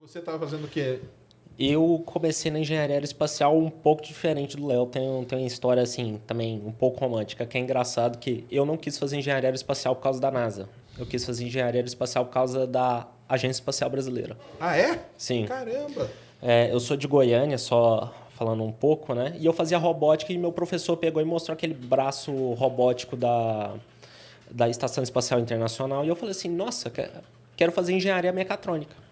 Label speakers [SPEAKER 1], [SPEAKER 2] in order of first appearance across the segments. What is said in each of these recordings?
[SPEAKER 1] Você estava fazendo o quê?
[SPEAKER 2] Eu comecei na engenharia aeroespacial um pouco diferente do Léo. Tem uma história, assim, também um pouco romântica, que é engraçado que eu não quis fazer engenharia aeroespacial por causa da NASA. Eu quis fazer engenharia aeroespacial por causa da Agência Espacial Brasileira.
[SPEAKER 1] Ah, é?
[SPEAKER 2] Sim.
[SPEAKER 1] Caramba!
[SPEAKER 2] Eu sou de Goiânia, só falando um pouco, né? E eu fazia robótica e meu professor pegou e mostrou aquele braço robótico da Estação Espacial Internacional. E eu falei assim, nossa, quero fazer engenharia mecatrônica.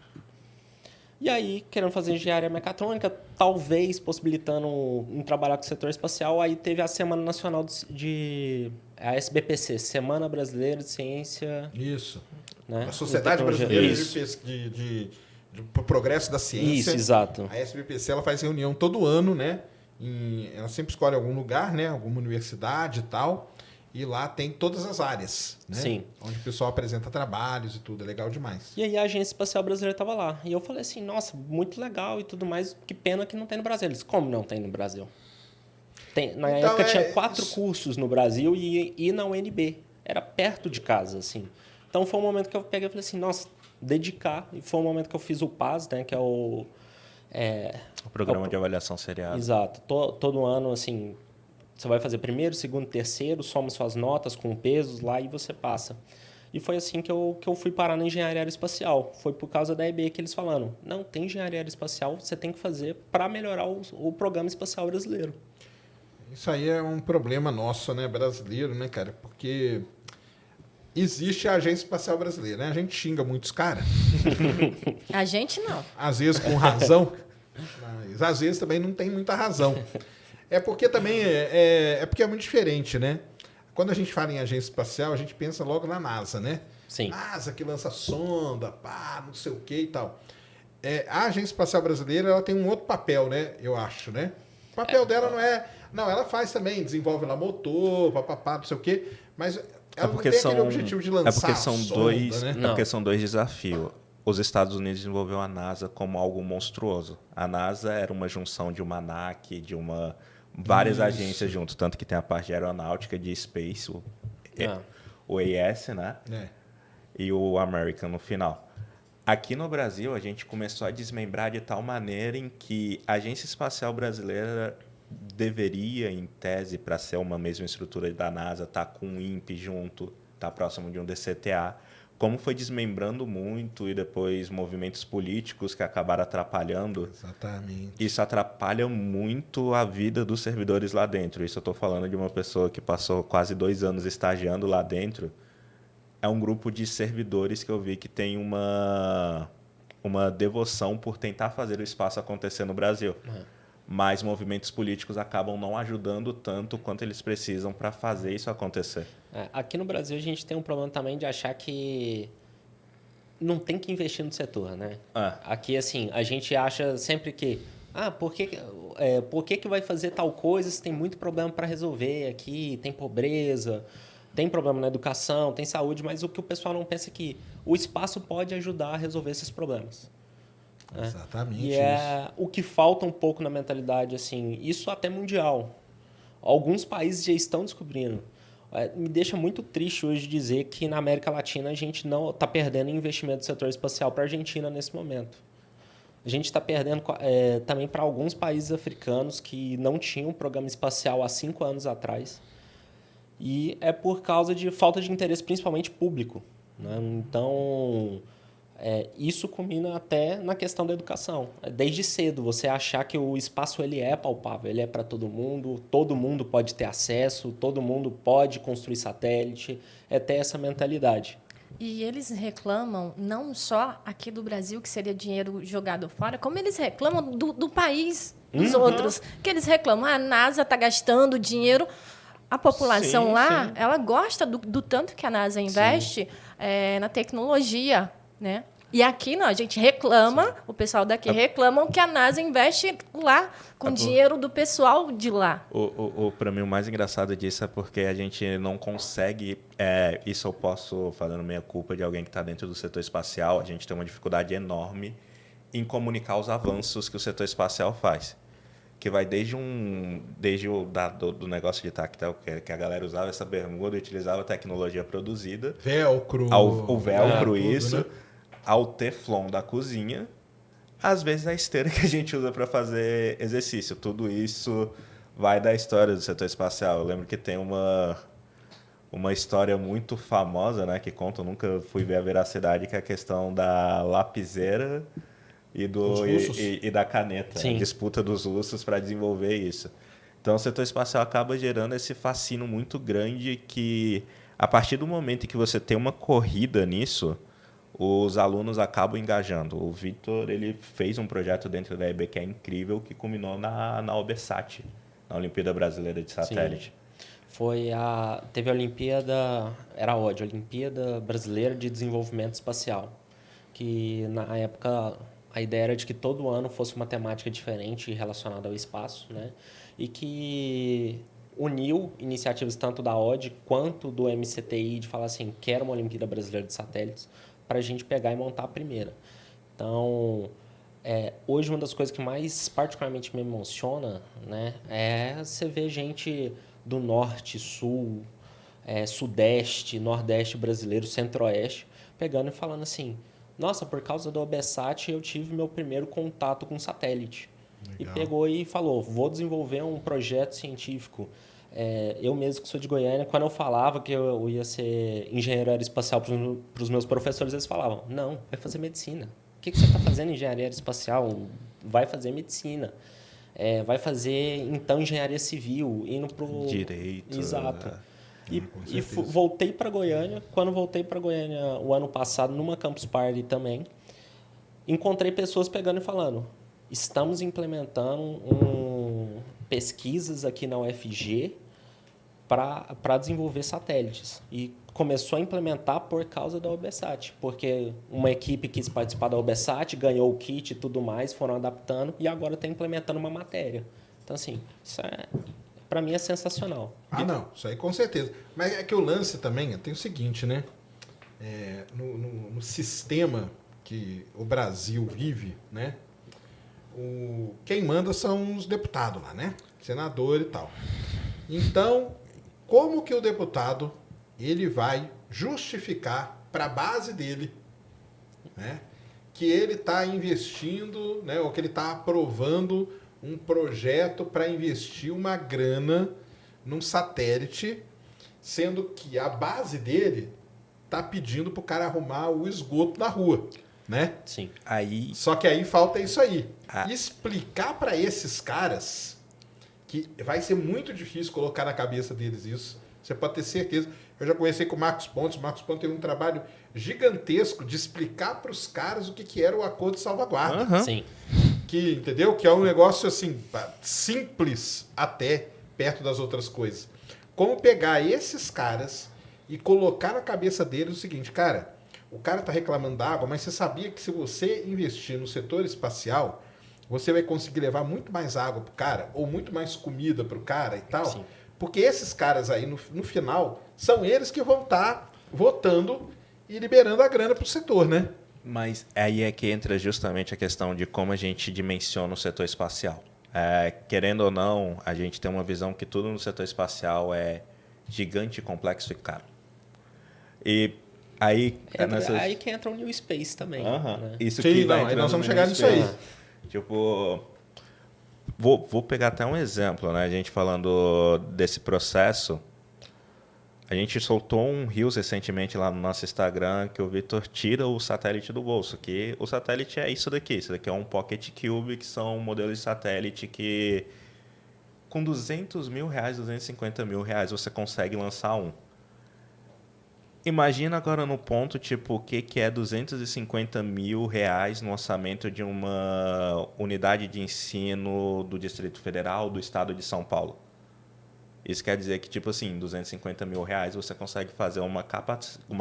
[SPEAKER 2] E aí, querendo fazer engenharia mecatrônica, talvez possibilitando trabalhar com o setor espacial, aí teve a Semana Nacional a SBPC, Semana Brasileira de Ciência...
[SPEAKER 1] Isso.
[SPEAKER 2] Né?
[SPEAKER 1] A Sociedade Brasileira
[SPEAKER 2] Isso.
[SPEAKER 1] de Progresso da Ciência.
[SPEAKER 2] Isso, exato.
[SPEAKER 1] A SBPC ela faz reunião todo ano, né? Ela sempre escolhe algum lugar, né? Alguma universidade e tal. E lá tem todas as áreas, né?
[SPEAKER 2] Sim.
[SPEAKER 1] Onde o pessoal apresenta trabalhos e tudo. É legal demais.
[SPEAKER 2] E aí a Agência Espacial Brasileira estava lá. E eu falei assim, nossa, muito legal e tudo mais. Que pena que não tem no Brasil. Eles, como não tem no Brasil? Na época tinha 4 cursos no Brasil e na UNB. Era perto de casa, assim. Então foi um momento que eu peguei e falei assim, nossa, dedicar. E foi um momento que eu fiz o PAS, né? Que é o
[SPEAKER 3] Programa de Avaliação Seriada.
[SPEAKER 2] Exato. Todo ano, assim, você vai fazer primeiro, segundo, terceiro, soma suas notas com pesos lá e você passa. E foi assim que eu fui parar na engenharia aeroespacial. Foi por causa da EB que eles falaram, não, tem engenharia aeroespacial, você tem que fazer para melhorar o programa espacial brasileiro.
[SPEAKER 1] Isso aí é um problema nosso, né, brasileiro, né, cara? Porque existe a Agência Espacial Brasileira, né? A gente xinga muitos caras.
[SPEAKER 4] A gente não.
[SPEAKER 1] Às vezes com razão, mas às vezes também não tem muita razão. É porque também porque é muito diferente, né? Quando a gente fala em agência espacial, a gente pensa logo na NASA, né?
[SPEAKER 2] Sim.
[SPEAKER 1] NASA que lança sonda, pá, não sei o que e tal. A Agência Espacial Brasileira ela tem um outro papel, né? Eu acho, né? O papel dela não é... Não, ela faz também, desenvolve lá motor, papapá, não sei o quê, mas ela não tem aquele objetivo de lançar sonda, né?
[SPEAKER 3] É porque são dois desafios. Os Estados Unidos desenvolveu a NASA como algo monstruoso. A NASA era uma junção de uma ANAC, de várias agências juntos, tanto que tem a parte de aeronáutica, de space, o AS, né? E o American no final. Aqui no Brasil, a gente começou a desmembrar de tal maneira em que a Agência Espacial Brasileira deveria, em tese, para ser uma mesma estrutura da NASA, estar com o INPE junto, estar próximo de um DCTA. Como foi desmembrando muito e depois movimentos políticos que acabaram atrapalhando.
[SPEAKER 1] Exatamente.
[SPEAKER 3] Isso atrapalha muito a vida dos servidores lá dentro. Isso eu estou falando de uma pessoa que passou quase 2 anos estagiando lá dentro. É um grupo de servidores que eu vi que tem uma devoção por tentar fazer o espaço acontecer no Brasil. Mas movimentos políticos acabam não ajudando tanto quanto eles precisam para fazer isso acontecer.
[SPEAKER 2] Aqui no Brasil a gente tem um problema também de achar que não tem que investir no setor, né? Aqui, assim, a gente acha sempre que por que vai fazer tal coisa se tem muito problema para resolver aqui, tem pobreza, tem problema na educação, tem saúde, mas o que o pessoal não pensa é que o espaço pode ajudar a resolver esses problemas.
[SPEAKER 1] Exatamente.
[SPEAKER 2] E é o que falta um pouco na mentalidade, assim, isso até mundial. Alguns países já estão descobrindo. Me deixa muito triste hoje dizer que na América Latina a gente não está perdendo investimento do setor espacial para a Argentina nesse momento. A gente está perdendo também para alguns países africanos que não tinham programa espacial há 5 anos atrás. E é por causa de falta de interesse, principalmente público, né? Então... isso culmina até na questão da educação. Desde cedo, você achar que o espaço ele é palpável, ele é para todo mundo pode ter acesso, todo mundo pode construir satélite, ter essa mentalidade.
[SPEAKER 4] E eles reclamam não só aqui do Brasil, que seria dinheiro jogado fora, como eles reclamam do país dos outros. Que eles reclamam, a NASA está gastando dinheiro. A população lá, ela gosta do tanto que a NASA investe na tecnologia, né? E aqui não, a gente reclama, o pessoal daqui reclama que a NASA investe lá com dinheiro do pessoal de lá.
[SPEAKER 3] Para mim, o mais engraçado disso é porque a gente não consegue... isso eu posso, falando minha culpa de alguém que está dentro do setor espacial, a gente tem uma dificuldade enorme em comunicar os avanços que o setor espacial faz. Que vai desde do negócio de tactel, que a galera usava essa bermuda e utilizava a tecnologia produzida.
[SPEAKER 1] Velcro.
[SPEAKER 3] O velcro,
[SPEAKER 1] tudo,
[SPEAKER 3] isso.
[SPEAKER 1] Né?
[SPEAKER 3] Ao Teflon da cozinha, Às vezes a esteira que a gente usa para fazer exercício. Tudo isso vai da história do setor espacial. Eu lembro que tem uma história muito famosa, né, que conta, eu nunca fui ver a veracidade, que é a questão da lapiseira e da caneta.
[SPEAKER 2] Sim.
[SPEAKER 3] A disputa dos russos para desenvolver isso. Então, o setor espacial acaba gerando esse fascínio muito grande que, a partir do momento em que você tem uma corrida nisso, os alunos acabam engajando. O Vitor, ele fez um projeto dentro da EB que é incrível, que culminou na OBSAT, na Olimpíada Brasileira de Satélite.
[SPEAKER 2] Teve a Olimpíada, era a ODI, Olimpíada Brasileira de Desenvolvimento Espacial, que na época a ideia era de que todo ano fosse uma temática diferente relacionada ao espaço, né? E que uniu iniciativas tanto da ODI quanto do MCTI de falar assim, quero uma Olimpíada Brasileira de Satélites, para a gente pegar e montar a primeira. Então, hoje uma das coisas que mais particularmente me emociona, né, é você ver gente do norte, sul, sudeste, nordeste brasileiro, centro-oeste, pegando e falando assim, nossa, por causa do OBSAT eu tive meu primeiro contato com satélite. Legal. E pegou e falou, vou desenvolver um projeto científico. Eu mesmo que sou de Goiânia, quando eu falava que eu ia ser engenheiro aeroespacial para os meus professores, eles falavam, não, vai fazer medicina. O que você está fazendo em engenharia aeroespacial? Vai fazer medicina. Vai fazer, então, engenharia civil, indo para o...
[SPEAKER 3] Direito.
[SPEAKER 2] Exato. E voltei para Goiânia. Quando voltei para Goiânia o ano passado, numa Campus Party também, encontrei pessoas pegando e falando, estamos implementando pesquisas aqui na UFG para desenvolver satélites. E começou a implementar por causa da OBSAT, porque uma equipe quis participar da OBSAT, ganhou o kit e tudo mais, foram adaptando e agora está implementando uma matéria. Então, assim, isso para mim é sensacional.
[SPEAKER 1] Não, isso aí com certeza. Mas é que o lance também tem o seguinte, né? No sistema que o Brasil vive, né? Quem manda são os deputados lá, né? Senador e tal. Então, como que o deputado ele vai justificar para a base dele, né, que ele está investindo, né, ou que ele está aprovando um projeto para investir uma grana num satélite, sendo que a base dele está pedindo para o cara arrumar o esgoto na rua, né?
[SPEAKER 2] Sim.
[SPEAKER 1] Só que aí falta isso aí. Explicar para esses caras que vai ser muito difícil colocar na cabeça deles isso. Você pode ter certeza. Eu já conversei com o Marcos Pontes. O Marcos Pontes teve um trabalho gigantesco de explicar para os caras o que era o acordo de salvaguarda.
[SPEAKER 2] Uhum. Sim.
[SPEAKER 1] Que, entendeu? Que é um negócio assim, simples até perto das outras coisas. Como pegar esses caras e colocar na cabeça deles o seguinte, cara, o cara está reclamando da água, mas você sabia que se você investir no setor espacial, você vai conseguir levar muito mais água pro cara, ou muito mais comida pro cara e tal? Sim. Porque esses caras aí, no final, são eles que vão estar votando e liberando a grana pro setor, né?
[SPEAKER 3] Mas aí é que entra justamente a questão de como a gente dimensiona o setor espacial. Querendo ou não, a gente tem uma visão que tudo no setor espacial é gigante, complexo e caro. E aí...
[SPEAKER 2] Aí que entra o New Space também. Né?
[SPEAKER 3] Isso
[SPEAKER 1] sim,
[SPEAKER 3] que
[SPEAKER 1] não, aí nós vamos chegar nisso aí.
[SPEAKER 3] Tipo... Vou pegar até um exemplo, né? A gente falando desse processo. A gente soltou um Reels recentemente lá no nosso Instagram que o Vitor tira o satélite do bolso. Que o satélite é isso daqui. Isso daqui é um Pocket Cube, que são modelos de satélite que com R$200 mil, R$250 mil você consegue lançar um. Imagina agora no ponto, tipo, o que é R$250 mil no orçamento de uma unidade de ensino do Distrito Federal, do estado de São Paulo. Isso quer dizer que, tipo assim, R$250 mil você consegue fazer uma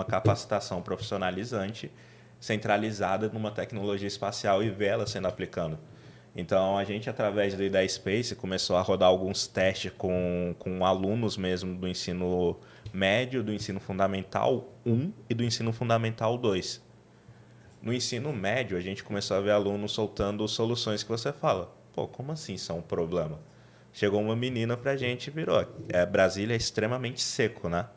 [SPEAKER 3] capacitação profissionalizante centralizada numa tecnologia espacial e ver ela sendo aplicada. Então, a gente, através do IDEA Space, começou a rodar alguns testes com alunos mesmo do ensino médio, do ensino fundamental 1 e do ensino fundamental 2. No ensino médio, a gente começou a ver alunos soltando soluções que você fala, pô, como assim isso é um problema? Chegou uma menina pra gente e virou, Brasília é extremamente seco, né?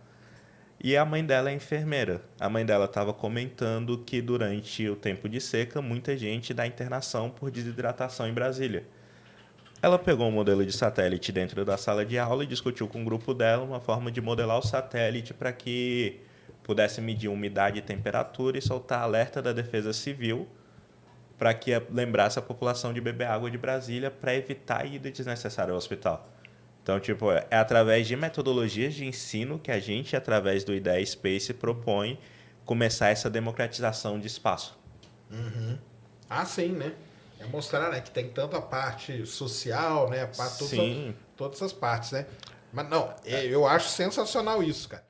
[SPEAKER 3] E a mãe dela é enfermeira. A mãe dela estava comentando que durante o tempo de seca, muita gente dá internação por desidratação em Brasília. Ela pegou um modelo de satélite dentro da sala de aula e discutiu com o grupo dela uma forma de modelar o satélite para que pudesse medir umidade e temperatura e soltar alerta da Defesa Civil para que lembrasse a população de beber água de Brasília para evitar a ida desnecessária ao hospital. Então, tipo, é através de metodologias de ensino que a gente, através do Ideia Space, propõe começar essa democratização de espaço.
[SPEAKER 1] Ah, sim, né? É mostrar, né, que tem tanto a parte social, né? A parte,
[SPEAKER 3] Sim.
[SPEAKER 1] todas as partes, né? Mas não, eu acho sensacional isso, cara.